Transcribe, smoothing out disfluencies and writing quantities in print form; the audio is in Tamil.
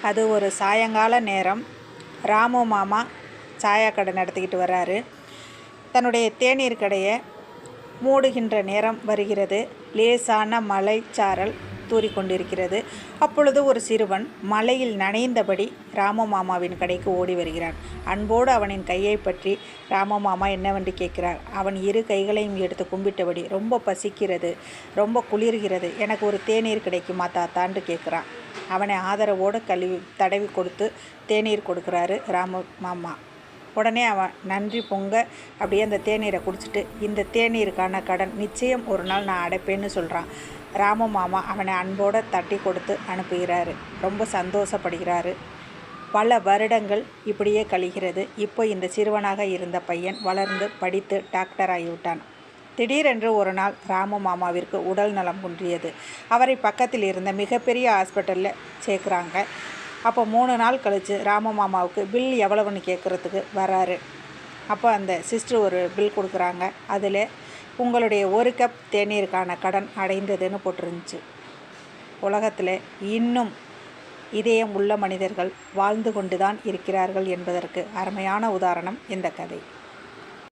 அது ஒரு சாயங்கால நேரம். ராமு மாமா சாயா கடை நடத்திக்கிட்டு வர்றாரு. தன்னுடைய தேநீர் கடையை மூடுகின்ற நேரம் வருகிறது. லேசான மலைச்சாரல் தூறிக்கொண்டிருக்கிறது. அப்பொழுது ஒரு சிறுவன் மலையில் நனைந்தபடி ராமு மாமாவின் கடைக்கு ஓடி வருகிறான். அன்போடு அவனின் கையை பற்றி ராமு மாமா என்னவென்று கேட்கிறார். அவன் இரு கைகளையும் எடுத்து கும்பிட்டபடி, ரொம்ப பசிக்கிறது, ரொம்ப குளிர்கிறது, எனக்கு ஒரு தேநீர் கிடைக்குமா தாத்தான்னு கேட்குறான். அவனை ஆதரவோடு தடவி கொடுத்து தேநீர் கொடுக்குறாரு ராமு மாமா. உடனே அவன் நன்றி பொங்க அப்படியே அந்த தேநீரை குடிச்சிட்டு, இந்த தேநீருக்கான கடன் நிச்சயம் ஒரு நாள் நான் அடைப்பேன்னு சொல்கிறான். ராமு மாமா அவனை அன்போடு தட்டி கொடுத்து அனுப்புகிறாரு. ரொம்ப சந்தோஷப்படுகிறாரு. பல வருடங்கள் இப்படியே கழிகிறது. இப்போ இந்த சிறுவனாக இருந்த பையன் வளர்ந்து படித்து டாக்டர் ஆகிவிட்டான். திடீரென்று ஒரு நாள் ராமு மாமாவிற்கு உடல் நலம் குன்றியது. அவரை பக்கத்தில் இருந்த மிகப்பெரிய ஹாஸ்பிட்டலில் சேர்க்குறாங்க. அப்போ 3 நாள் கழித்து ராமு மாமாவுக்கு பில் எவ்வளவுன்னு கேட்குறதுக்கு வராரு. அப்போ அந்த சிஸ்டர் ஒரு பில் கொடுக்குறாங்க. அதில் உங்களுடைய 1 கப் தேநீருக்கான கடன் அடைந்ததுன்னு போட்டிருந்துச்சு. உலகத்தில் இன்னும் இதயம் உள்ள மனிதர்கள் வாழ்ந்து கொண்டு தான் இருக்கிறார்கள் என்பதற்கு அருமையான உதாரணம் இந்த கதை.